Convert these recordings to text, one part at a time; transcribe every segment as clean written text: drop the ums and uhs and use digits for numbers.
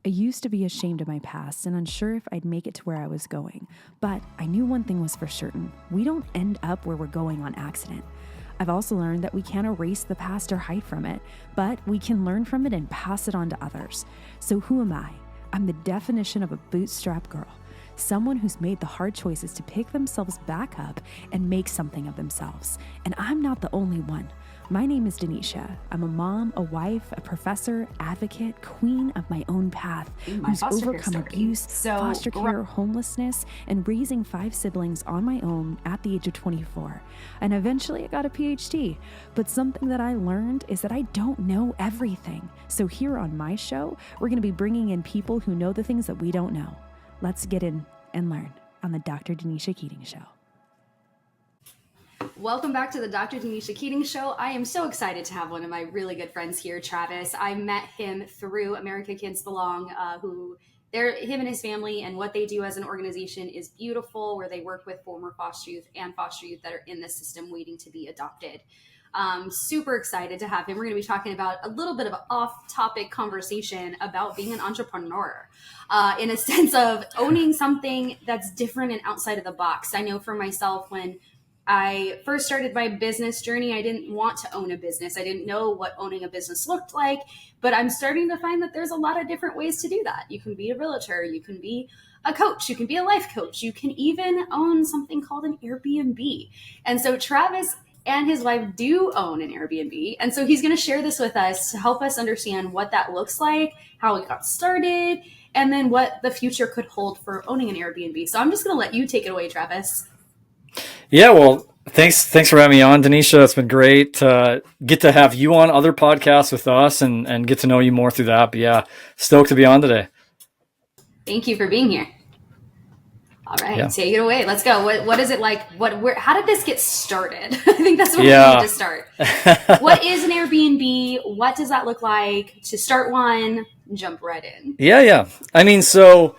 I used to be ashamed of my past and unsure if I'd make it to where I was going. But I knew one thing was for certain. We don't end up where we're going on accident. I've also learned that we can't erase the past or hide from it, but we can learn from it and pass it on to others. So who am I? I'm the definition of a bootstrap girl. Someone who's made the hard choices to pick themselves back up and make something of themselves. And I'm not the only one. My name is Danisha. I'm a mom, a wife, a professor, advocate, queen of my own path, who's overcome abuse, foster care, homelessness, and raising 5 siblings on my own at the age of 24. And eventually I got a PhD. But something that I learned is that I don't know everything. So here on my show, we're going to be bringing in people who know the things that we don't know. Let's get in and learn on the Dr. Danisha Keating Show. Welcome back to the Dr. Danisha Keating Show. I am so excited to have one of my really good friends here, Travis. I met him through America Kids Belong, him and his family, and what they do as an organization is beautiful, where they work with former foster youth and foster youth that are in the system waiting to be adopted. Super excited to have him. We're going to be talking about a little bit of an off-topic conversation about being an entrepreneur, in a sense of owning something that's different and outside of the box. I know for myself, when I first started my business journey, I didn't want to own a business. I didn't know what owning a business looked like, but I'm starting to find that there's a lot of different ways to do that. You can be a realtor, you can be a coach, you can be a life coach, you can even own something called an Airbnb. And so Travis and his wife do own an Airbnb. And so he's going to share this with us to help us understand what that looks like, how it got started, and then what the future could hold for owning an Airbnb. So I'm just going to let you take it away, Travis. Yeah, well, thanks for having me on, Danisha. It's been great to get to have you on other podcasts with us and get to know you more through that. But yeah, stoked to be on today. Thank you for being here. All right, Take it away. Let's go. What is it like? How did this get started? I think that's where we need to start. What is an Airbnb? What does that look like to start one? Jump right in. Yeah. I mean, so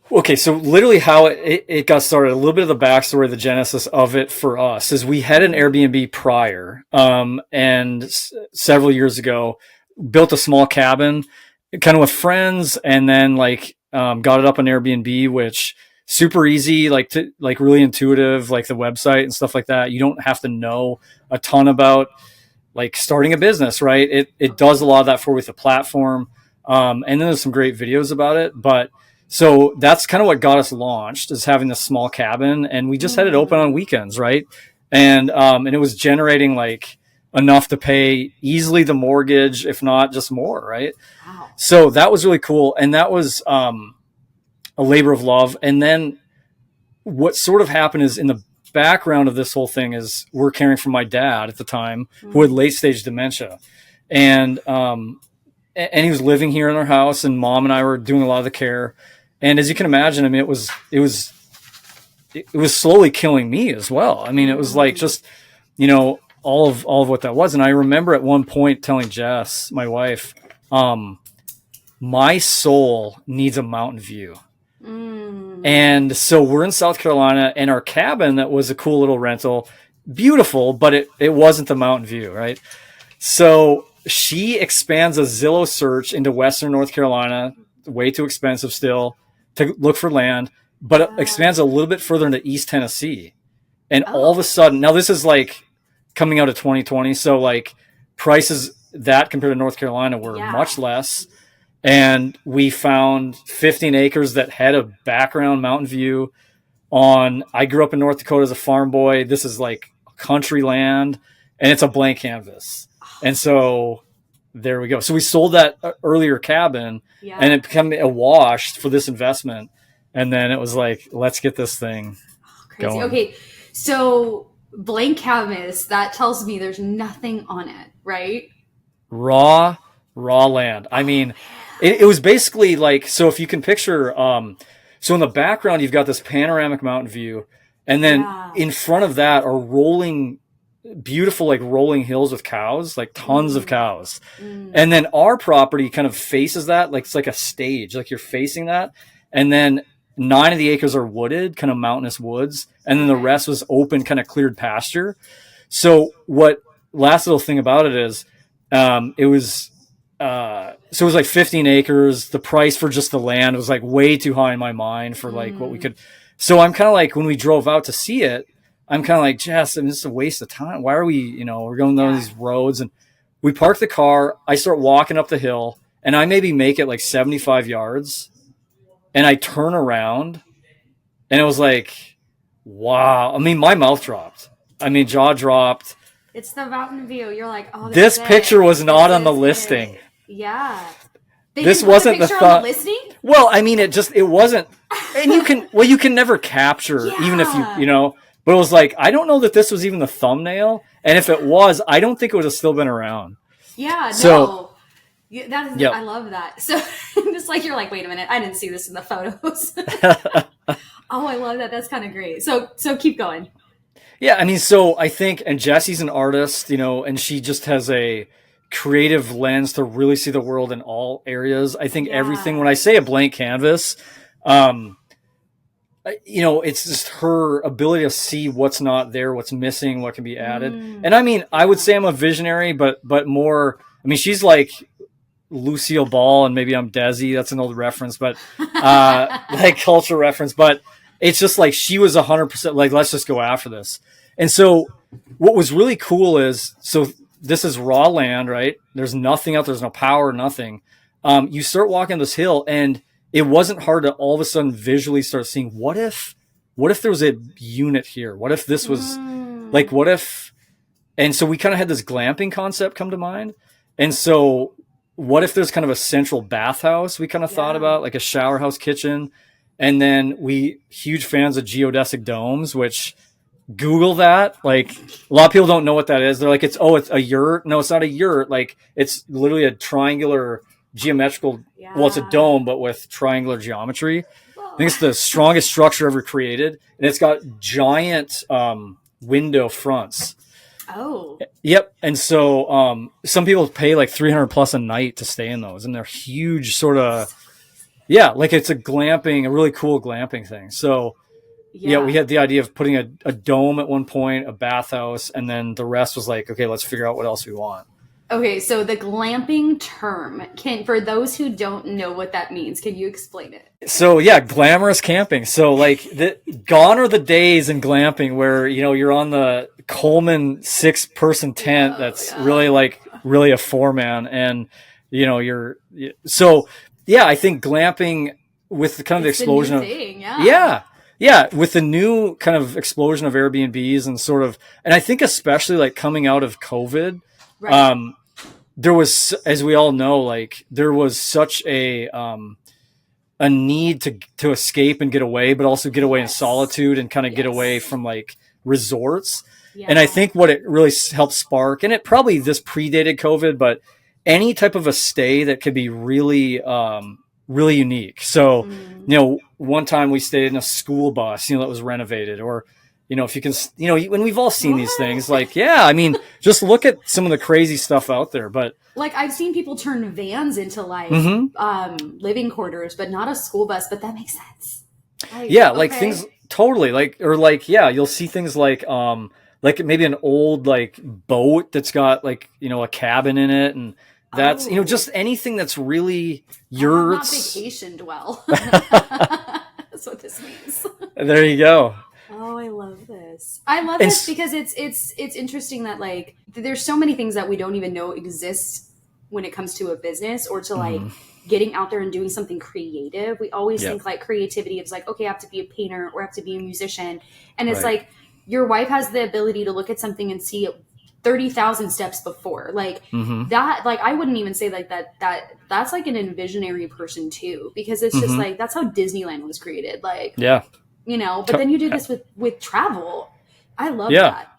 literally how it got started, a little bit of the backstory, the genesis of it for us is we had an Airbnb prior, and several years ago, built a small cabin kind of with friends, and then got it up on Airbnb, which super easy, really intuitive, like the website and stuff like that. You don't have to know a ton about starting a business, right? It does a lot of that for with the platform. And then there's some great videos about it, but so that's kind of what got us launched, is having this small cabin, and we just had it open on weekends. Right. And it was generating enough to pay easily the mortgage, if not just more. Right. Wow. So that was really cool. And that was a labor of love. And then what sort of happened is, in the background of this whole thing, is we're caring for my dad at the time, who had late stage dementia. And he was living here in our house, and mom and I were doing a lot of the care. And as you can imagine, I mean, it was slowly killing me as well. I mean, it was just, all of what that was. And I remember at one point telling Jess, my wife, my soul needs a mountain view. And so we're in South Carolina, and our cabin, that was a cool little rental, beautiful, but it wasn't the mountain view. Right. So she expands a Zillow search into Western North Carolina, way too expensive still, to look for land, but it expands a little bit further into East Tennessee. And all of a sudden, now this is coming out of 2020. So prices that compared to North Carolina were much less. And we found 15 acres that had a background mountain view I grew up in North Dakota as a farm boy. This is country land, and it's a blank canvas. And so there we go. So we sold that earlier cabin, and it became a wash for this investment. And then it was let's get this thing going. Okay. So blank canvas, that tells me there's nothing on it, right? Raw land. I mean, it was basically so if you can picture, so in the background, you've got this panoramic mountain view, and then in front of that are beautiful rolling hills with cows, tons of cows. And then our property kind of faces that, it's like a stage, you're facing that. And then 9 of the acres are wooded, kind of mountainous woods, and then the rest was open, kind of cleared pasture. So what last little thing about it is, it was so it was like 15 acres. The price for just the land was like way too high in my mind for like what we could. So I'm kind of like, when we drove out to see it, I'm kind of like, Jess, I mean, this is a waste of time. Why are we, you know, we're going down these roads, and we park the car. I start walking up the hill, and I maybe make it like 75 yards, and I turn around, and it was like, wow. I mean, my mouth dropped. I mean, jaw dropped. It's the mountain view. You're like, oh, this picture was not on the listing. Yeah. This wasn't the thought. On the listing? Well, I mean, it wasn't, and you can never capture, even if you know, but it was like, I don't know that this was even the thumbnail. And if it was, I don't think it would have still been around. Yeah. So, no. That is, I love that. So just like, you're like, wait a minute, I didn't see this in the photos. Oh, I love that. That's kind of great. So keep going. Yeah. I mean, so I think, and Jessie's an artist, you know, and she just has a creative lens to really see the world in all areas. I think everything, when I say a blank canvas, you know, it's just her ability to see what's not there, what's missing, what can be added. And I mean, I would say I'm a visionary, but more, I mean, she's like Lucille Ball, and maybe I'm Desi. That's an old reference, but like culture reference, but it's just like, she was 100% like, let's just go after this. And so what was really cool is, so this is raw land, right? There's nothing out there. There's no power, nothing. You start walking this hill, and it wasn't hard to all of a sudden visually start seeing, what if there was a unit here? What if this was like, what if, and so we kind of had this glamping concept come to mind. And so what if there's kind of a central bathhouse we kind of thought about, like a shower house kitchen. And then huge fans of geodesic domes, which Google that. Like, a lot of people don't know what that is. They're like, it's a yurt. No, it's not a yurt. Like, it's literally a triangular geometrical. Well, it's a dome, but with triangular geometry. I think it's the strongest structure ever created, and it's got giant window fronts. Oh. Yep. And so some people pay like $300+ a night to stay in those, and they're huge, sort of. Yeah, like it's a really cool glamping thing. So we had the idea of putting a dome at one point, a bathhouse, and then the rest was like, okay, let's figure out what else we want. Okay, so the glamping term, for those who don't know what that means, can you explain it? So yeah, glamorous camping. So like, gone are the days in glamping where, you know, you're on the Coleman 6-person tent really a 4-man, and you know, I think glamping with the kind of explosion of with the new kind of explosion of Airbnbs and sort of, and I think especially like coming out of COVID, there was, as we all know, like there was such a need to escape and get away, but also get away in solitude and kind of get away from like resorts. Yeah. And I think what it really helped spark, and it probably this predated COVID, but any type of a stay that could be really, really unique. So, you know, one time we stayed in a school bus, you know, that was renovated, or, you know, if you can, you know, when we've all seen these things, like, I mean, just look at some of the crazy stuff out there. But like, I've seen people turn vans into like, living quarters, but not a school bus, but that makes sense. Like things totally like, or like, you'll see things like maybe an old like boat that's got like, you know, a cabin in it, and that's, you know, just anything that's really yurts. Not vacationed well. That's what this means. There you go. Oh, I love this. I love this because it's interesting that like there's so many things that we don't even know exist when it comes to a business or to like getting out there and doing something creative. We always think like creativity is like, okay, I have to be a painter or I have to be a musician. And it's like, your wife has the ability to look at something and see it 30,000 steps before, like that. Like, I wouldn't even say like that's like an envisionary person too, because it's just like, that's how Disneyland was created. Like, you know, but then you do this with travel. I love that.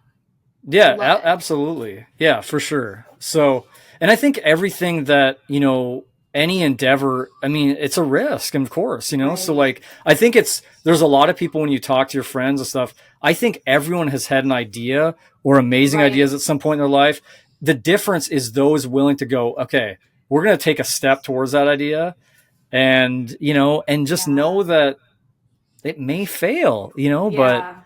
Yeah, absolutely. Yeah, for sure. So, and I think everything that, you know, any endeavor, I mean, it's a risk, of course, you know? Right. So like, I think there's a lot of people when you talk to your friends and stuff, I think everyone has had an idea or amazing ideas at some point in their life. The difference is those willing to go, okay, we're going to take a step towards that idea, and, you know, and just know that it may fail, you know, but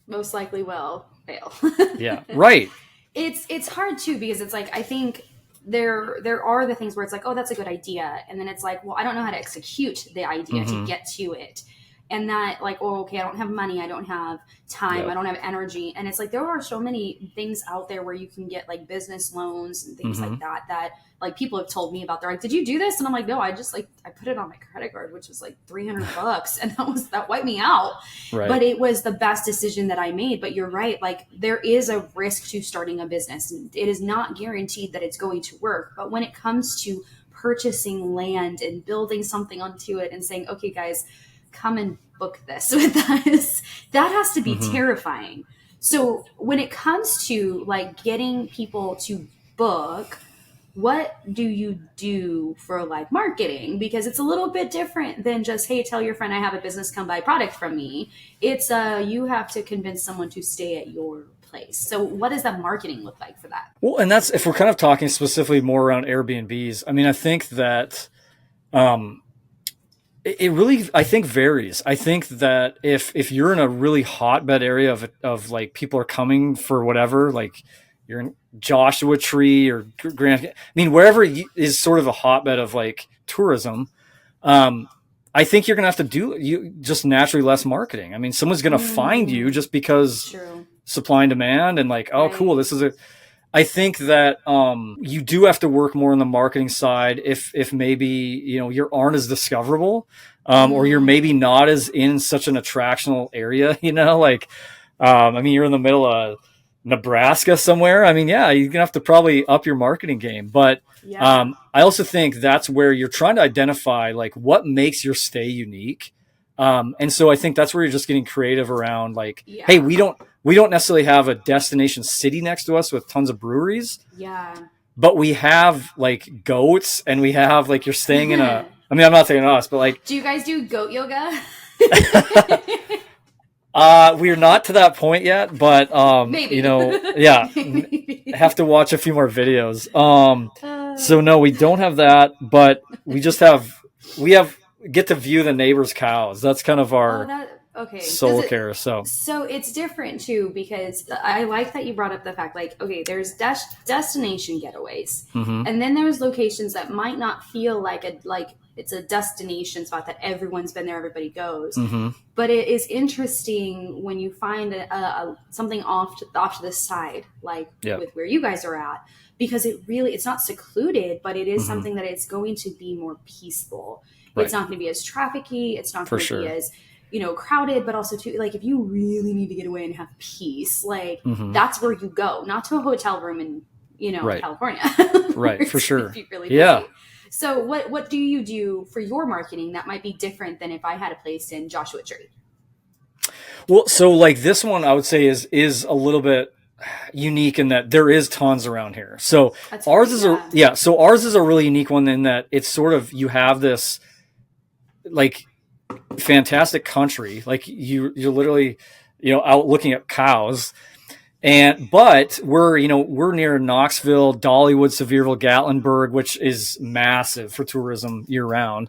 most likely will fail. Yeah. Right. It's hard too, because it's like, I think there are the things where it's like, oh, that's a good idea. And then it's like, well, I don't know how to execute the idea to get to it. And that like, oh, okay, I don't have money. I don't have time. I don't have energy. And it's like, there are so many things out there where you can get like business loans and things like that like people have told me about. They're like, did you do this? And I'm like, no, I just like, I put it on my credit card, which was like $300. And that wiped me out. Right. But it was the best decision that I made. But you're right. Like there is a risk to starting a business. It is not guaranteed that it's going to work. But when it comes to purchasing land and building something onto it and saying, okay, guys, come and book this with us, that has to be terrifying. So when it comes to like getting people to book, what do you do for like marketing? Because it's a little bit different than just, hey, tell your friend I have a business, come buy product from me. It's you have to convince someone to stay at your place. So what does that marketing look like for that? Well, and that's, if we're kind of talking specifically more around Airbnbs, I mean, I think that it really, I think, varies. I think that if you're in a really hotbed area of like people are coming for whatever, like you're in Joshua Tree or Grand, I mean, wherever is sort of a hotbed of like tourism, I think you're going to have to do just naturally less marketing. I mean, someone's going to find you just because supply and demand and like, oh, cool, this is I think that you do have to work more on the marketing side if maybe, you know, you aren't as discoverable or you're maybe not as in such an attractional area, you know, like, I mean, you're in the middle of Nebraska somewhere. I mean, yeah, you're gonna have to probably up your marketing game. But I also think that's where you're trying to identify like what makes your stay unique. And so I think that's where you're just getting creative around like, hey, we don't necessarily have a destination city next to us with tons of breweries. Yeah. But we have like goats and we have like, you're staying in a, I mean, I'm not saying us, but like. Do you guys do goat yoga? We're not to that point yet, but, maybe. You know, yeah, I have to watch a few more videos. So no, we don't have that, but we just get to view the neighbor's cows. That's kind of our soul care. So it's different too, because I like that you brought up the fact, like, okay, there's destination getaways, and then there's locations that might not feel like it's a destination spot that everyone's been there, everybody goes. But it is interesting when you find something off to the side, like with where you guys are at, because it's not secluded, but it is something that it's going to be more peaceful. Right. It's not going to be as trafficky. It's not going to be as, you know, crowded, but also too, like if you really need to get away and have peace, like that's where you go, not to a hotel room in, you know, California. Right. For sure. Really busy. So what do you do for your marketing that might be different than if I had a place in Joshua Tree? Well, so like this one I would say is a little bit unique in that there is tons around here. So ours is a really unique one in that it's sort of, you have this like fantastic country, like you're literally, you know, out looking at cows. But we're near Knoxville, Dollywood, Sevierville, Gatlinburg, which is massive for tourism year round.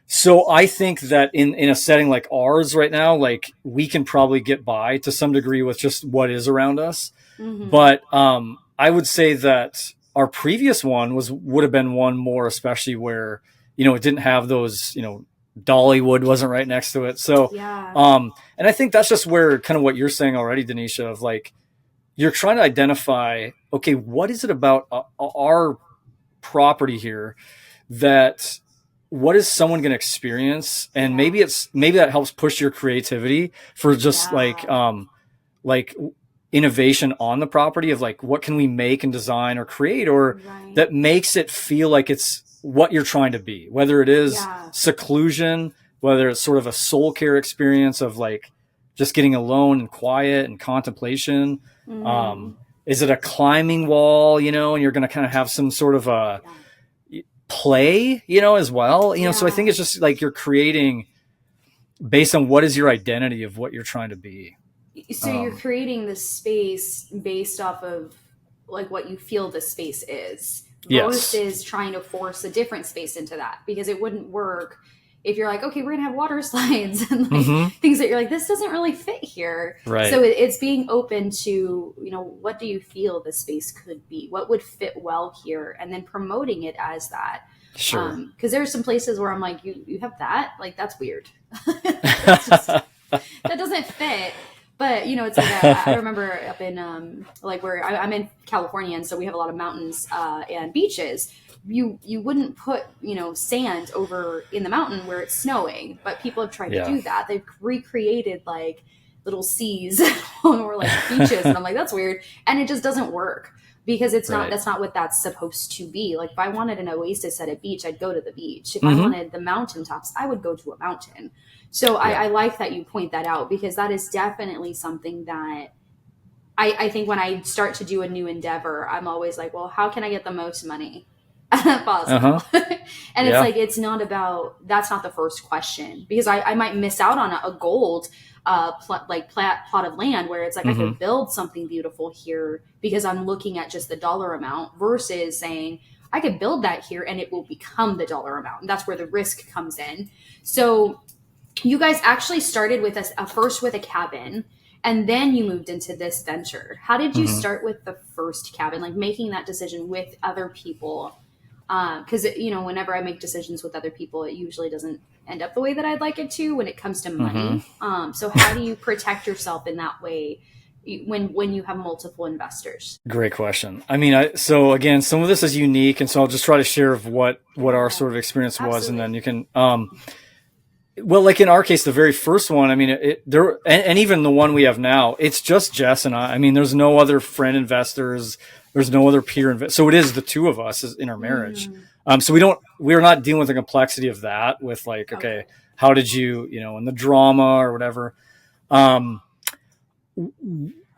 So I think that in a setting like ours right now, like we can probably get by to some degree with just what is around us. But I would say that our previous one would have been one more, especially where, you know, it didn't have those, you know, Dollywood wasn't right next to it. So, and I think that's just where kind of what you're saying already, Danisha, of like, you're trying to identify, okay, what is it about our property here what is someone going to experience? And maybe that helps push your creativity for just like innovation on the property of like, what can we make and design or create, or that makes it feel like it's what you're trying to be, whether it is seclusion, whether it's sort of a soul care experience of like just getting alone and quiet and contemplation. Is it a climbing wall, you know, and you're going to kind of have some sort of a play, you know, as well, you know, so I think it's just like you're creating based on what is your identity of what you're trying to be. So you're creating the space based off of like what you feel the space is versus trying to force a different space into that, because it wouldn't work if you're like, okay, we're gonna have water slides and like Mm-hmm. things that you're like, this doesn't really fit here. Right. So it's being open to, what do you feel the space could be? What would fit well here? And then promoting it as that. Sure. Because there are some places where I'm like, you have that? Like, that's weird. That doesn't fit. But, it's like I remember up in, like where I'm in California, and so we have a lot of mountains and beaches. You wouldn't put, sand over in the mountain where it's snowing, but people have tried to do that. They've recreated like little seas or like beaches. And I'm like, that's weird. And it just doesn't work because it's not, that's not what that's supposed to be. Like if I wanted an oasis at a beach, I'd go to the beach. If I wanted the mountaintops, I would go to a mountain. So I like that you point that out because that is definitely something that I think when I start to do a new endeavor, I'm always like, well, how can I get the most money possible? And it's like, it's not about, that's not the first question because I might miss out on a gold plot of land where it's like I could build something beautiful here because I'm looking at just the dollar amount versus saying I could build that here and it will become the dollar amount. And that's where the risk comes in. So you guys actually started with first with a cabin and then you moved into this venture. How did you start with the first cabin, like making that decision with other people? Because, whenever I make decisions with other people, it usually doesn't end up the way that I'd like it to when it comes to money. So how do you protect yourself in that way when you have multiple investors? Great question. I mean, so again, some of this is unique. And so I'll just try to share of what our sort of experience was. And then you can, well, like in our case, the very first one, I mean, and even the one we have now, it's just Jess and I. I mean, there's no other friend investors. There's no other peer investor. So it is the two of us in our marriage. So we're not dealing with the complexity of that with like, okay, how did you, and the drama or whatever.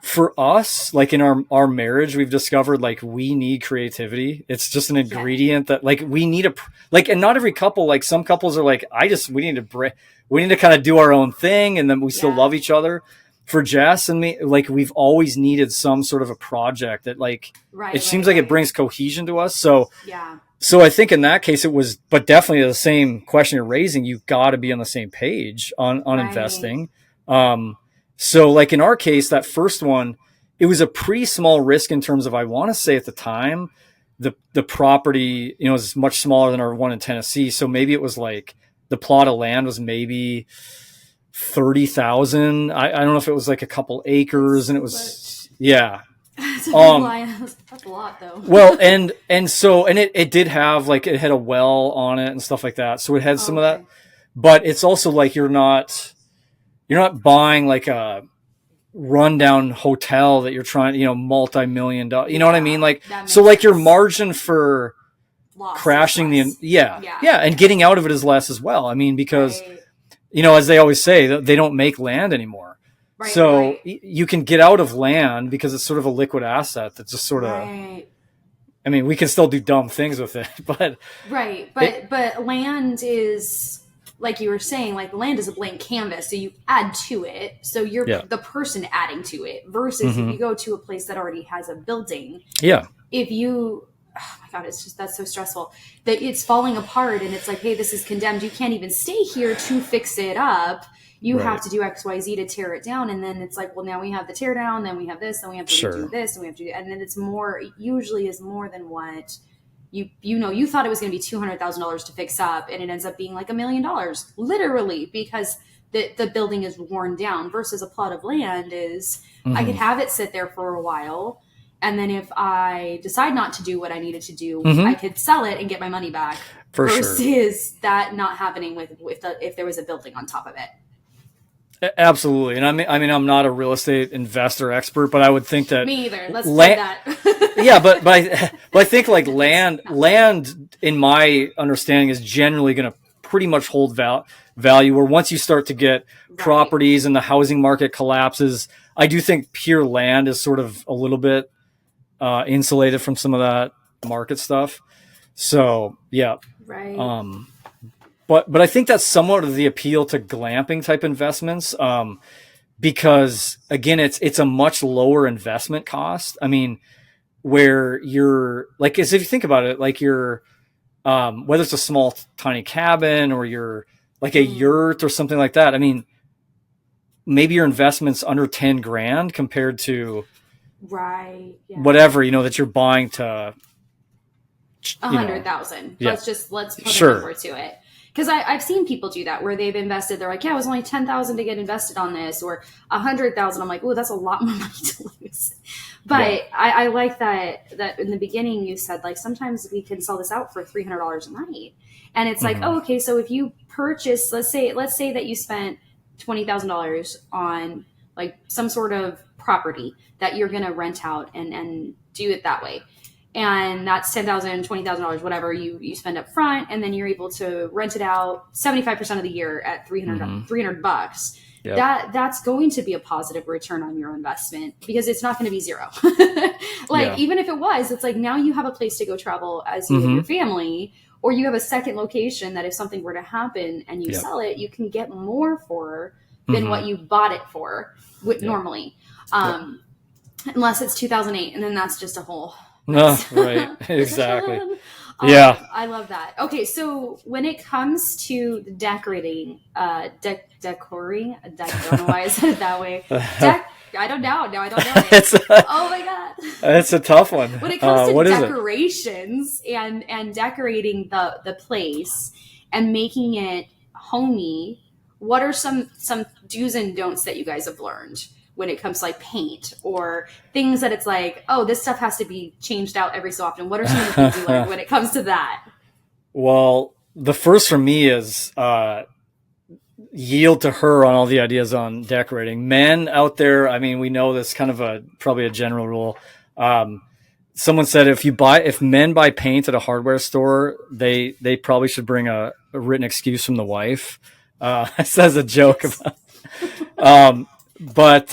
For us, like in our marriage, we've discovered like we need creativity. It's just an ingredient that like we need and not every couple, like some couples are like, we need to kind of do our own thing. And then we still love each other. For Jess and me, like we've always needed some sort of a project that like, it seems like it brings cohesion to us. So, so I think in that case it was, but definitely the same question you're raising, you've got to be on the same page on investing. So like in our case, that first one, it was a pretty small risk in terms of, I want to say at the time, the property, was much smaller than our one in Tennessee. So maybe it was like the plot of land was maybe 30,000. I don't know if it was like a couple acres and it was, That's a that's a lot though. Well, and it did have like, it had a well on it and stuff like that. So it had some of that, but it's also like, you're not buying like a rundown hotel that you're trying, multi-million dollar, you know what I mean? Like, so like sense. Your margin for loss crashing and getting out of it is less as well. I mean, because, as they always say, they don't make land anymore. You can get out of land because it's sort of a liquid asset that's just sort of, I mean, we can still do dumb things with it, but. But land is, like you were saying, like land is a blank canvas. So you add to it. So you're the person adding to it versus if you go to a place that already has a building. If you, oh my God, that's so stressful that it's falling apart and it's like, hey, this is condemned. You can't even stay here to fix it up. You have to do X, Y, Z to tear it down. And then it's like, well, now we have the tear down, then we have this, then we have to do this, and we have to do, and then it's more, it usually is more than what you thought it was going to be $200,000 to fix up, and it ends up being like $1 million, literally, because the building is worn down versus a plot of land is, I could have it sit there for a while. And then if I decide not to do what I needed to do, I could sell it and get my money back versus that not happening if there was a building on top of it. Absolutely. And I mean, I'm not a real estate investor expert, but I would think that me either. Let's do that. Yeah. But I think like land in my understanding is generally going to pretty much hold value, where once you start to get properties and the housing market collapses, I do think pure land is sort of a little bit insulated from some of that market stuff. So yeah. But I think that's somewhat of the appeal to glamping type investments, because again, it's a much lower investment cost. I mean, where you're like, as if you think about it, like you're, whether it's a small tiny cabin or you're like a yurt or something like that, I mean, maybe your investment's under 10 grand compared to whatever, that you're buying to 100,000. Yeah. Let's put a number to it. Because I've seen people do that where they've invested. They're like, yeah, it was only 10,000 to get invested on this, or 100,000. I'm like, oh, that's a lot more money to lose. But I like that in the beginning you said, like, sometimes we can sell this out for $300 a night, and it's like, oh, okay, so if you purchase, let's say that you spent $20,000 on like some sort of property that you're going to rent out and do it that way. And that's $10,000, $20,000, whatever you spend up front. And then you're able to rent it out 75% of the year at $300. Yep. That's going to be a positive return on your investment, because it's not going to be zero. Even if it was, it's like, now you have a place to go travel as you and your family, or you have a second location that if something were to happen and you sell it, you can get more for than what you bought it for normally. Unless it's 2008, and then that's just a whole... right. Exactly. Yeah. I love that. Okay. So when it comes to decorating, decoring, I don't know why I said it that way. I don't know. No, I don't know it. Oh my God. It's a tough one. When it comes to decorations and decorating the place and making it homey, what are some do's and don'ts that you guys have learned when it comes to like paint or things that it's like, oh, this stuff has to be changed out every so often? What are some of the things you learn when it comes to that? Well, the first for me is yield to her on all the ideas on decorating. Men out there, I mean, we know this kind of probably a general rule. Someone said if men buy paint at a hardware store, they probably should bring a written excuse from the wife. This as a joke about but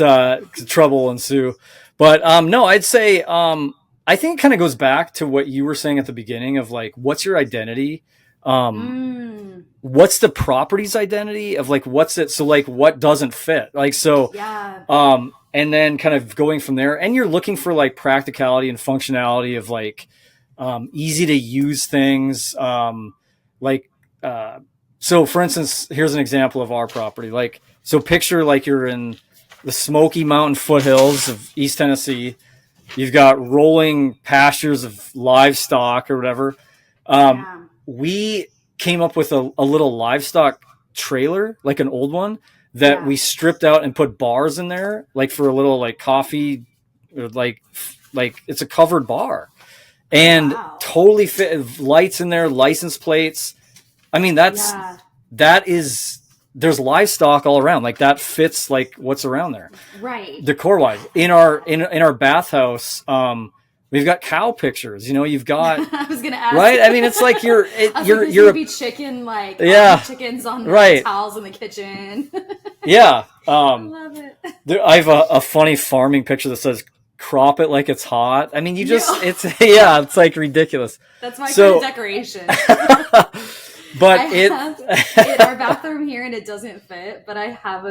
trouble will ensue. But no, I'd say I think it kind of goes back to what you were saying at the beginning of like, what's your identity? What's the property's identity of like, what's it? So like, what doesn't fit? Like, so, and then kind of going from there, and you're looking for like practicality and functionality of like easy to use things. So for instance, here's an example of our property. Like, so picture like you're in the Smoky Mountain foothills of East Tennessee. You've got rolling pastures of livestock or whatever. We came up with a little livestock trailer, like an old one that we stripped out and put bars in there, like for a little like coffee, or like it's a covered bar, and totally fit, lights in there, license plates. I mean, that is, there's livestock all around. Like that fits like what's around there. Right. Decor wise, in our bathhouse, we've got cow pictures. You've got. I was gonna ask. Right. I mean, it's like you're a chicken, like chickens on the towels in the kitchen. Yeah. I love it. I have a funny farming picture that says "crop it like it's hot." I mean, it's like ridiculous. That's my kind of decoration. But our bathroom here, and it doesn't fit, but I have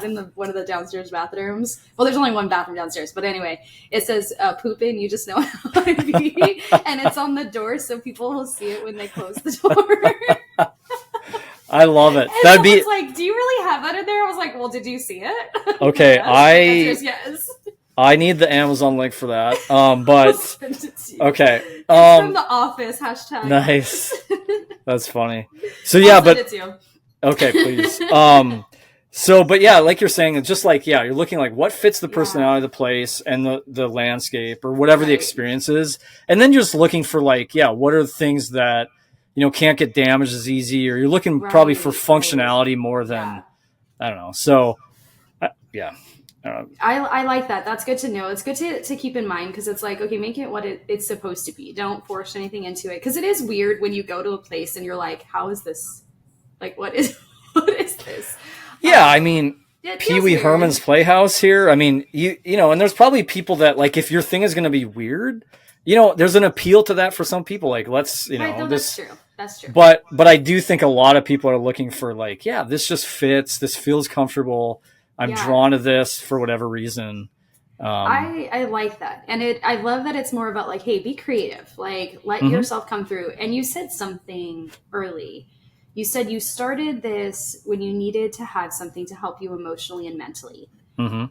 in one of the downstairs bathrooms. Well, there's only one bathroom downstairs, but anyway, it says pooping, you just know how to be, and it's on the door, so people will see it when they close the door. I love it. And that'd be like, do you really have that in there? I was like, well, did you see it? Okay, yes. I need the Amazon link for that. But okay. It's from The Office, #. Nice. That's funny. So yeah, but okay, please. But yeah, like you're saying, it's just like, you're looking like what fits the personality of the place and the landscape or whatever the experience is. And then just looking for like, what are the things that, can't get damaged as easy, or you're looking probably for functionality more than, I don't know. So I like that. That's good to know. It's good to keep in mind, because it's like, okay, make it what it's supposed to be. Don't force anything into it, because it is weird when you go to a place and you're like, how is this? Like, what is this? Yeah, I mean, Pee Wee Herman's Playhouse here. I mean, and there's probably people that like, if your thing is going to be weird, there's an appeal to that for some people. Like, let's, that's true. That's true. But I do think a lot of people are looking for like, this just fits. This feels comfortable. I'm drawn to this for whatever reason. I like that. And I love that it's more about like, hey, be creative. Like, let yourself come through. And you said something early. You said you started this when you needed to have something to help you emotionally and mentally. Mm-hmm.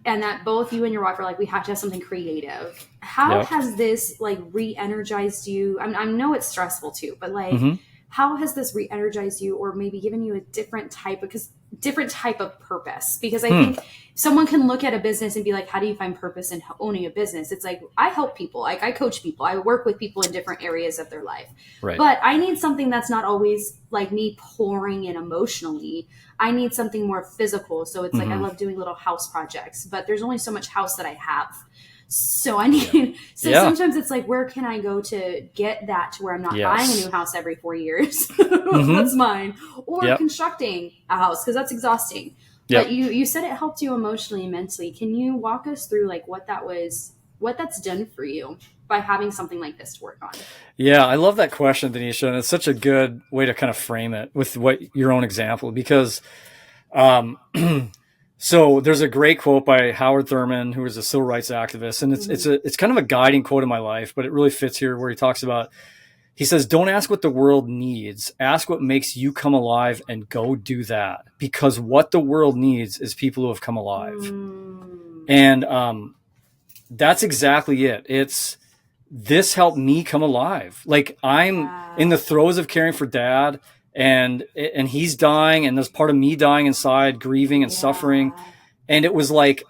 And that both you and your wife are like, we have to have something creative. How has this like re-energized you? I know it's stressful too, but like, how has this re-energized you, or maybe given you a different type of purpose? Because I think someone can look at a business and be like, how do you find purpose in owning a business? It's like, I help people, like I coach people, I work with people in different areas of their life. Right. But I need something that's not always like me pouring in emotionally. I need something more physical. So it's like, I love doing little house projects, but there's only so much house that I have. So I need, sometimes it's like, where can I go to get that to where I'm not buying a new house every 4 years? That's mine. Or constructing a house, because that's exhausting. But you said it helped you emotionally and mentally. Can you walk us through like what that's done for you by having something like this to work on? Yeah, I love that question, Danisha. And it's such a good way to kind of frame it with your own example, because, so there's a great quote by Howard Thurman, who is a civil rights activist. And it's kind of a guiding quote in my life, but it really fits here, where he talks about, he says, don't ask what the world needs. Ask what makes you come alive, and go do that. Because what the world needs is people who have come alive. And that's exactly it. This helped me come alive. Like, I'm in the throes of caring for Dad, and he's dying, and there's part of me dying inside, grieving and suffering. And it was like,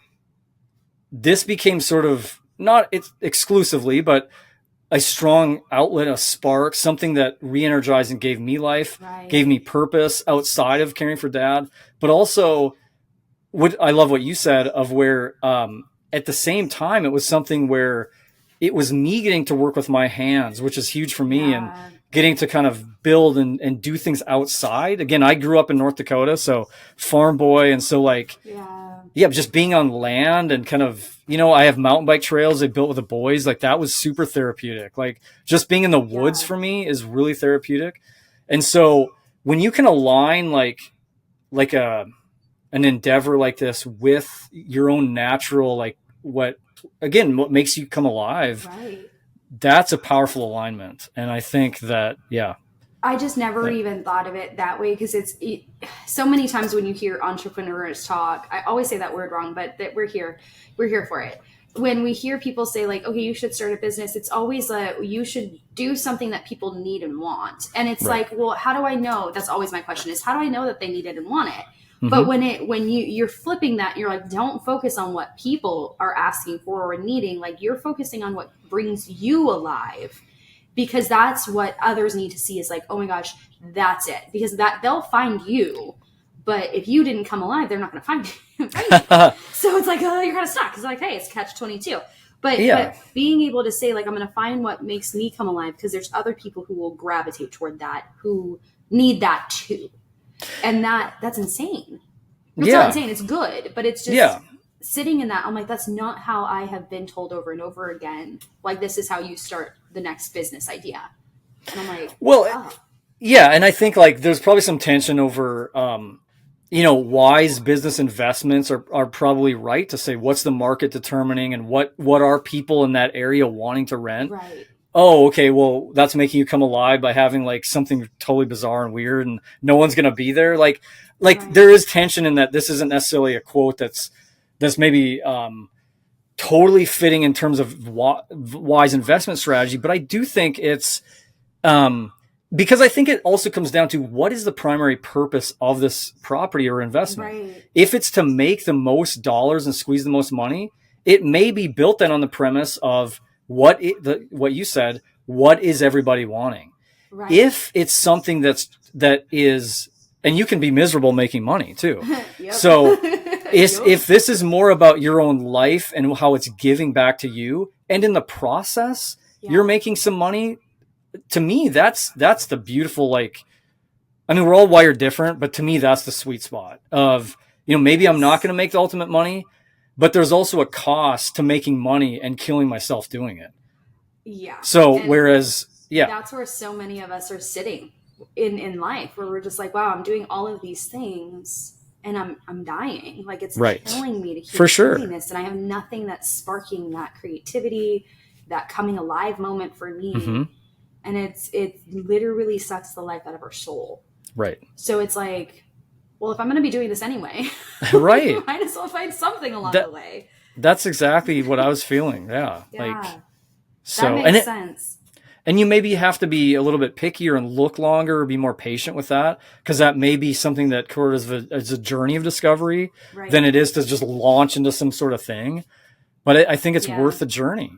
this became sort of, not exclusively, but a strong outlet, a spark, something that re-energized and gave me life, gave me purpose outside of caring for Dad. But also, I love what you said of where, at the same time, it was something where it was me getting to work with my hands, which is huge for me, and getting to kind of build and do things outside. Again, I grew up in North Dakota, so farm boy. And so like, just being on land and kind of, I have mountain bike trails I built with the boys. Like, that was super therapeutic. Like, just being in the woods for me is really therapeutic. And so when you can align like an endeavor like this with your own natural, like what makes you come alive, that's a powerful alignment. And I think that, I just never even thought of it that way, because so many times when you hear entrepreneurs talk, I always say that word wrong, but that we're here for it. When we hear people say like, okay, you should start a business, it's always you should do something that people need and want. And it's like, well, how do I know? That's always my question, is how do I know that they need it and want it? But when you're flipping that, you're like, don't focus on what people are asking for or needing. Like, you're focusing on what brings you alive, because that's what others need to see, is like, oh my gosh, that's it. Because that they'll find you, but if you didn't come alive, they're not going to find you. So it's like, oh, you're kind of stuck. It's like, hey, it's catch-22. But being able to say like, I'm going to find what makes me come alive, because there's other people who will gravitate toward that, who need that too. And that's insane. It's not insane. It's good, but it's just sitting in that. I'm like, that's not how I have been told over and over again. Like, this is how you start the next business idea. And I'm like, and I think like there's probably some tension over, wise business investments are probably right to say, what's the market determining, and what are people in that area wanting to rent? Right. Oh, okay, well, that's making you come alive by having like something totally bizarre and weird, and no one's going to be there. Like there is tension in that. This isn't necessarily a quote that's maybe totally fitting in terms of wise investment strategy. But I do think it's because I think it also comes down to, what is the primary purpose of this property or investment? Right. If it's to make the most dollars and squeeze the most money, it may be built then on the premise of what you said, what is everybody wanting? Right. If it's something that is, and you can be miserable making money too. So if this is more about your own life and how it's giving back to you, and in the process, you're making some money, to me, that's the beautiful, like, I mean, we're all wired different, but to me, that's the sweet spot of, maybe I'm not going to make the ultimate money, but there's also a cost to making money and killing myself doing it. Yeah. So and whereas, that's where so many of us are sitting in life, where we're just like, wow, I'm doing all of these things and I'm dying. Like, it's killing me to keep doing this. And I have nothing that's sparking that creativity, that coming alive moment for me. Mm-hmm. And it literally sucks the life out of our soul. Right. So it's like, well, if I'm going to be doing this anyway, Right. might as well find something along the way. That's exactly what I was feeling. Yeah. Yeah. Like, That so, makes sense. and you maybe have to be a little bit pickier and look longer or be more patient with that, because that may be something that is a journey of discovery than it is to just launch into some sort of thing. But I think it's worth the journey.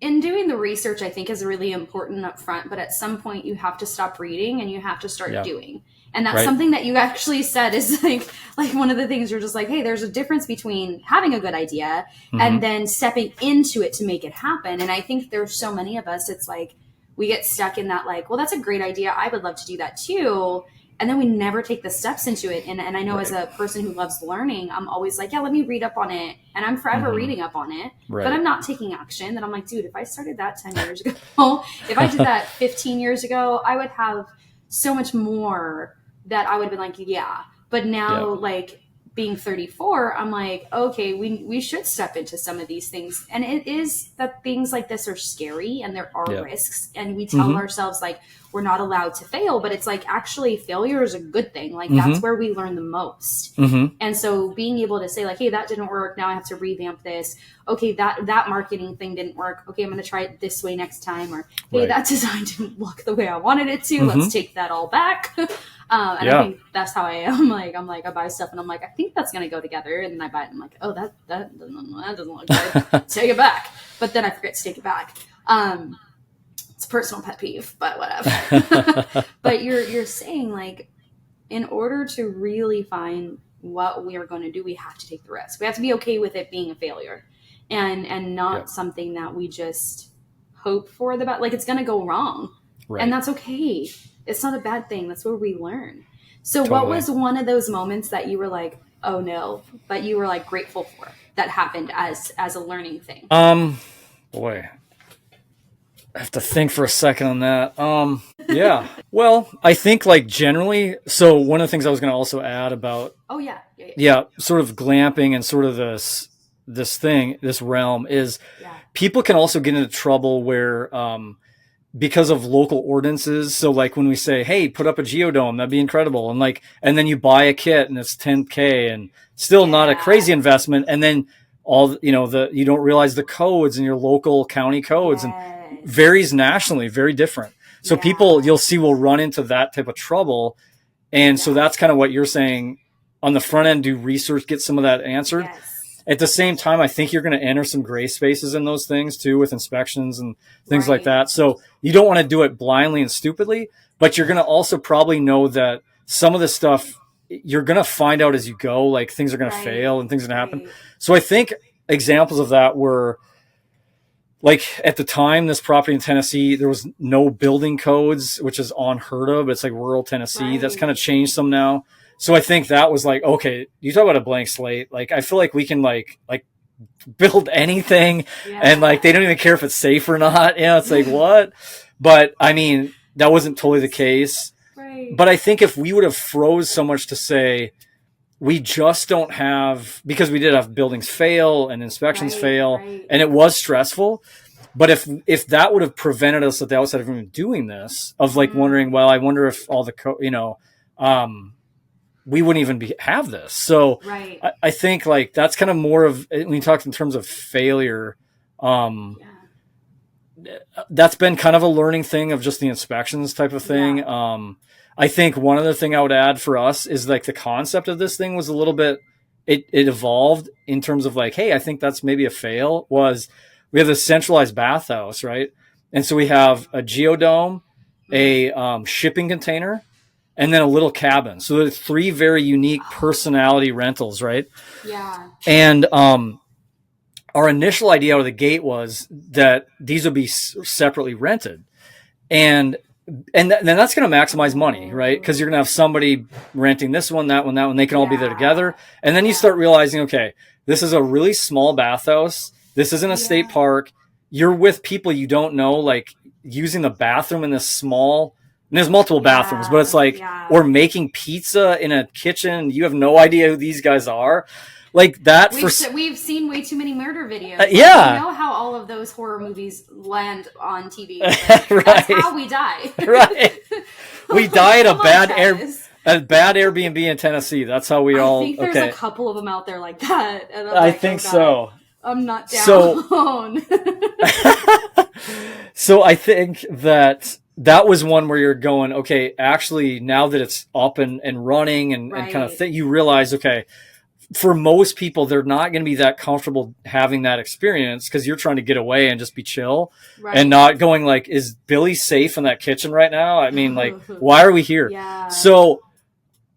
In doing the research, I think, is really important up front, but at some point you have to stop reading and you have to start doing. And that's something that you actually said is like one of the things you're just like, hey, there's a difference between having a good idea and then stepping into it to make it happen. And I think there's so many of us, it's like we get stuck in that like, well, that's a great idea. I would love to do that too. And then we never take the steps into it. And I know as a person who loves learning, I'm always like, yeah, let me read up on it. And I'm forever reading up on it. But I'm not taking action. Then I'm like, dude, if I started that 10 years ago, if I did that 15 years ago, I would have so much more that I would have been like, yeah. But now, like, being 34, I'm like, okay, we should step into some of these things. And it is that things like this are scary and there are risks. And we tell ourselves like we're not allowed to fail, but it's like actually failure is a good thing. Like that's where we learn the most. And so being able to say like, hey, that didn't work. Now I have to revamp this. Okay, that marketing thing didn't work. Okay, I'm going to try it this way next time. Or hey, that design didn't look the way I wanted it to. Let's take that all back. And I think that's how I am. I'm like, I buy stuff and I'm like, I think that's going to go together. And then I buy it and I'm like, oh, that doesn't look good. Take it back. But then I forget to take it back. It's a personal pet peeve, but whatever. But you're saying like, in order to really find what we are going to do, we have to take the risk. We have to be okay with it being a failure and not something that we just hope for the best. Like it's going to go wrong and that's okay. It's not a bad thing. That's where we learn. So what was one of those moments that you were like, oh no, but you were like grateful for that happened as a learning thing? Boy, I have to think for a second on that. Yeah. Well, I think like generally, so one of the things I was going to also add about, sort of glamping and sort of this realm is people can also get into trouble where, because of local ordinances. So like when we say, hey, put up a geodome, that'd be incredible. And then you buy a kit and it's $10K and still not a crazy investment. And then you don't realize the codes in your local county codes and varies nationally, very different. So people you'll see will run into that type of trouble. And so that's kind of what you're saying on the front end, do research, get some of that answered. At the same time, I think you're going to enter some gray spaces in those things too, with inspections and things like that. So you don't want to do it blindly and stupidly, but you're going to also probably know that some of the stuff you're going to find out as you go, like things are going to fail and things are going to happen. So I think examples of that were like at the time, this property in Tennessee, there was no building codes, which is unheard of. It's like rural Tennessee. That's kind of changed some now. So I think that was like, okay, you talk about a blank slate. Like, I feel like we can like build anything and like, they don't even care if it's safe or not. It's like, what? But I mean, that wasn't totally the case. But I think if we would have froze so much to say, we just don't have, because we did have buildings fail and inspections fail and it was stressful. But if that would have prevented us at the outset of even doing this, of like wondering, well, I wonder if all the, we wouldn't even have this. So I think like that's kind of more of, when you talk in terms of failure, that's been kind of a learning thing of just the inspections type of thing. I think one other thing I would add for us is like the concept of this thing was a little bit, it evolved in terms of like, hey, I think that's maybe a fail, was we have a centralized bathhouse, right? And so we have a geodome, a shipping container, and then a little cabin. So there's 3 very unique personality rentals, right? Yeah. And our initial idea out of the gate was that these would be separately rented. And then that's going to maximize money, right? Because you're going to have somebody renting this one, that one, that one. They can all be there together. And then you start realizing, okay, this is a really small bathhouse. This isn't a state park. You're with people you don't know, like using the bathroom in this small, and there's multiple bathrooms, but it's like, or making pizza in a kitchen. You have no idea who these guys are. Like that. We've seen way too many murder videos. You know how all of those horror movies land on TV. That's how we die. We die at a bad A bad Airbnb in Tennessee. That's how we all. I think there's okay. a couple of them out there like that. And I'm I like, think oh, God, so. I'm not down. So, so I think that was one where you're going, okay, actually, now that it's up and running and kind of thing, you realize, okay, for most people, they're not going to be that comfortable having that experience because you're trying to get away and just be chill and not going like, is Billy safe in that kitchen right now? I mean, like, why are we here? Yeah. So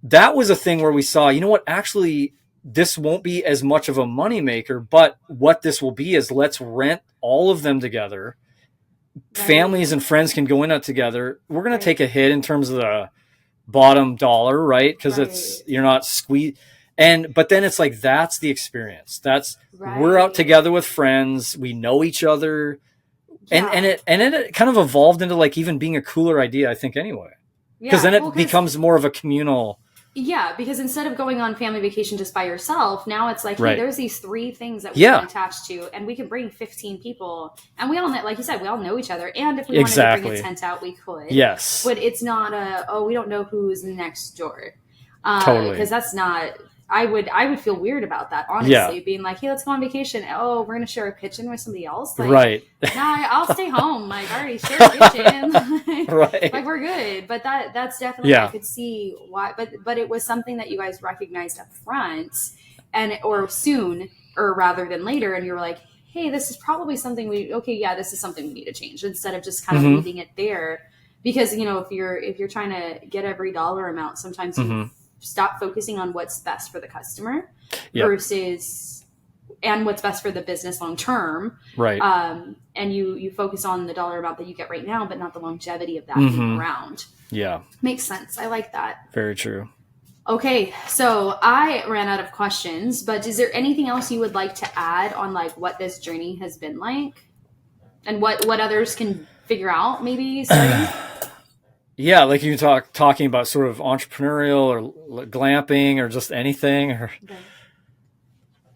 that was a thing where we saw, you know what, actually, this won't be as much of a moneymaker, but what this will be is let's rent all of them together. Families and friends can go in it together. We're going to take a hit in terms of the bottom dollar, right? Because it's, you're not squeezed. But then it's like, that's the experience. We're out together with friends. We know each other. And it kind of evolved into like even being a cooler idea, I think, anyway. Because then it becomes more of a communal. Yeah, because instead of going on family vacation just by yourself, now it's like, hey, there's these 3 things that we can attach to, and we can bring 15 people. And we all, like you said, we all know each other. And if we wanted to bring a tent out, we could. Yes. But it's not we don't know who's next door. Totally. Because that's not... I would feel weird about that, honestly, being like, hey, let's go on vacation. Oh, we're going to share a kitchen with somebody else. Like, nah, I'll stay home. Like, I already shared a kitchen. Like, we're good. But that's definitely, I could see why, but it was something that you guys recognized up front or soon, or rather than later. And you were like, hey, this is probably something this is something we need to change, instead of just kind of leaving it there. Because, if you're trying to get every dollar amount, sometimes you stop focusing on what's best for the customer versus and what's best for the business long term. Right. And you focus on the dollar amount that you get right now, but not the longevity of that being around. Yeah. Makes sense. I like that. Very true. Okay. So I ran out of questions, but is there anything else you would like to add on like what this journey has been like and what others can figure out maybe starting? Yeah, like you talking about sort of entrepreneurial or glamping or just anything or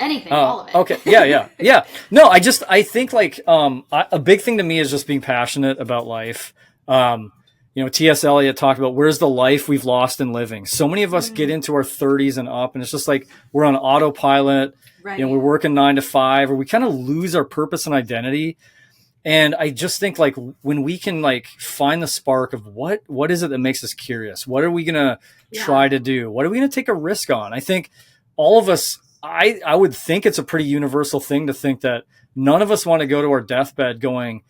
anything, all of it. Okay. Yeah. No, I think like a big thing to me is just being passionate about life. T.S. Eliot talked about where's the life we've lost in living. So many of us get into our 30s and up, and it's just like we're on autopilot. Right. We're working 9 to 5, or we kind of lose our purpose and identity. And I just think like when we can like find the spark of what is it that makes us curious? What are we going to try to do? What are we going to take a risk on? I think all of us, I would think it's a pretty universal thing to think that none of us want to go to our deathbed going,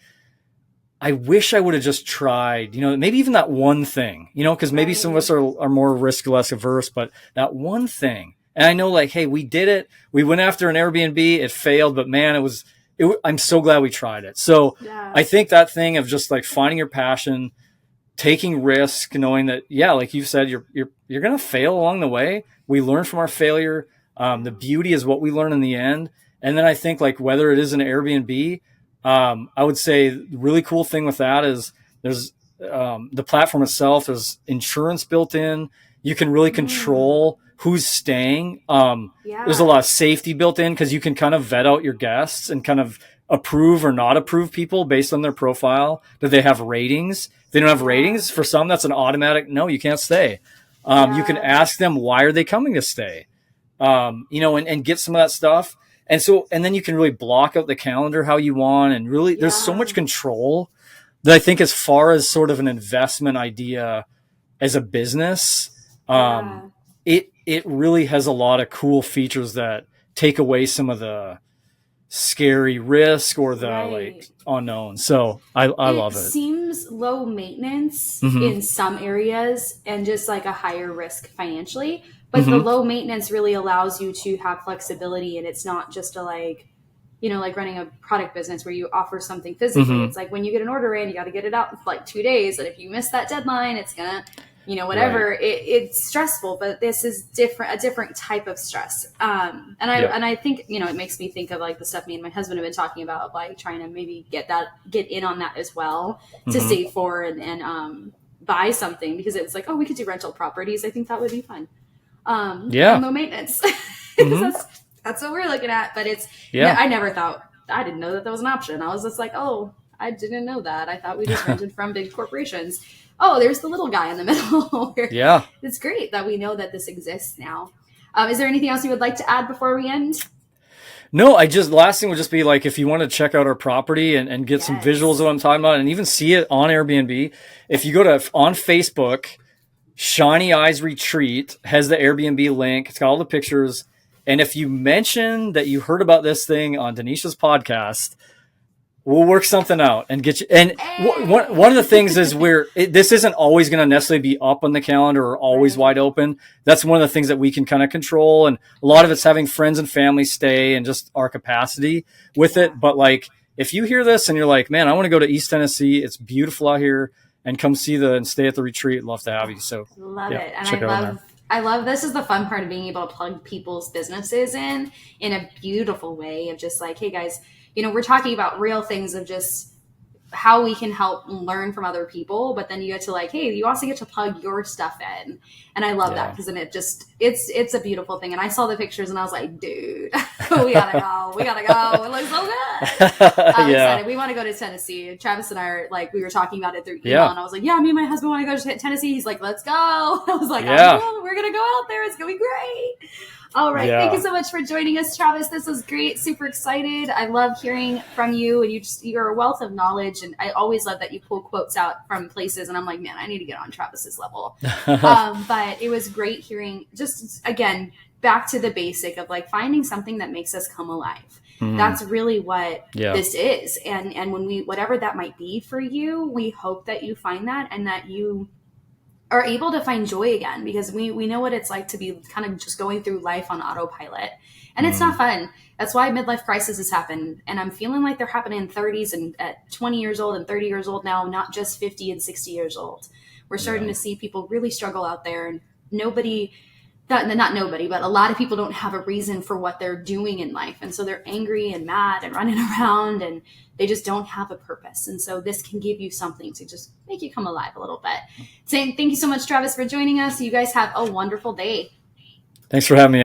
I wish I would have just tried, maybe even that one thing, because maybe some of us are more risk less averse, but that one thing. And I know like, hey, we did it. We went after an Airbnb. It failed, but man, I'm so glad we tried it. So I think that thing of just like finding your passion, taking risk, knowing that, like you said, you're going to fail along the way. We learn from our failure. The beauty is what we learn in the end. And then I think like whether it is an Airbnb, I would say the really cool thing with that is there's the platform itself, there's insurance built in. You can really control who's staying. There's a lot of safety built in because you can kind of vet out your guests and kind of approve or not approve people based on their profile. Do they have ratings? If they don't have ratings, for some, that's an automatic, no, you can't stay. You can ask them, why are they coming to stay? And get some of that stuff. And then you can really block out the calendar how you want. And really, there's so much control that I think as far as sort of an investment idea as a business, it really has a lot of cool features that take away some of the scary risk or the like unknown. So I love it. It seems low maintenance in some areas and just like a higher risk financially. But the low maintenance really allows you to have flexibility, and it's not just like running a product business where you offer something physically. It's like when you get an order in, you got to get it out in like 2 days. And if you miss that deadline, it's going to, whatever. Right. It's stressful, but this is a different type of stress. And I think, it makes me think of like the stuff me and my husband have been talking about, like trying to maybe get in on that as well to save for and buy something, because it's like, oh, we could do rental properties. I think that would be fun. And low maintenance. That's what we're looking at, but it's, I didn't know that was an option. I was just like, oh, I didn't know that. I thought we just rented from big corporations. oh, there's the little guy in the middle. Yeah. It's great that we know that this exists now. Is there anything else you would like to add before we end? No, last thing would just be like, if you want to check out our property and get some visuals of what I'm talking about and even see it on Airbnb, if you go on Facebook, Shiny Eyes Retreat has the Airbnb link. It's got all the pictures. And if you mention that you heard about this thing on Danisha's podcast, we'll work something out and get you. And one of the things is this isn't always going to necessarily be up on the calendar or always wide open. That's one of the things that we can kind of control. And a lot of it's having friends and family stay and just our capacity with it. But like, if you hear this and you're like, man, I want to go to East Tennessee. It's beautiful out here, and come see and stay at the retreat. Love to have you. So love it. And I love this is the fun part of being able to plug people's businesses in a beautiful way of just like, hey guys, we're talking about real things of just how we can help learn from other people, but then you get to like, hey, you also get to plug your stuff in. And I love that because then it's a beautiful thing. And I saw the pictures and I was like, dude, we gotta go. It looks so good. I'm excited. We want to go to Tennessee. Travis and I are like, we were talking about it through email and I was like, yeah, me and my husband want to go to Tennessee. He's like, let's go. I was like, we're going to go out there. It's going to be great. All right. Thank you so much for joining us, Travis. This was great. Super excited. I love hearing from you, and you're a wealth of knowledge. And I always love that you pull quotes out from places. And I'm like, man, I need to get on Travis's level. But it was great hearing just, again, back to the basic of like finding something that makes us come alive. That's really what this is. And when whatever that might be for you, we hope that you find that and that you are able to find joy again, because we know what it's like to be kind of just going through life on autopilot, and it's not fun. That's why midlife crises happen. And I'm feeling like they're happening in 30s and at 20 years old and 30 years old now, not just 50 and 60 years old. We're starting to see people really struggle out there, and not nobody, but a lot of people don't have a reason for what they're doing in life. And so they're angry and mad and running around, and they just don't have a purpose. And so this can give you something to just make you come alive a little bit. Saying thank you so much, Travis, for joining us. You guys have a wonderful day. Thanks for having me.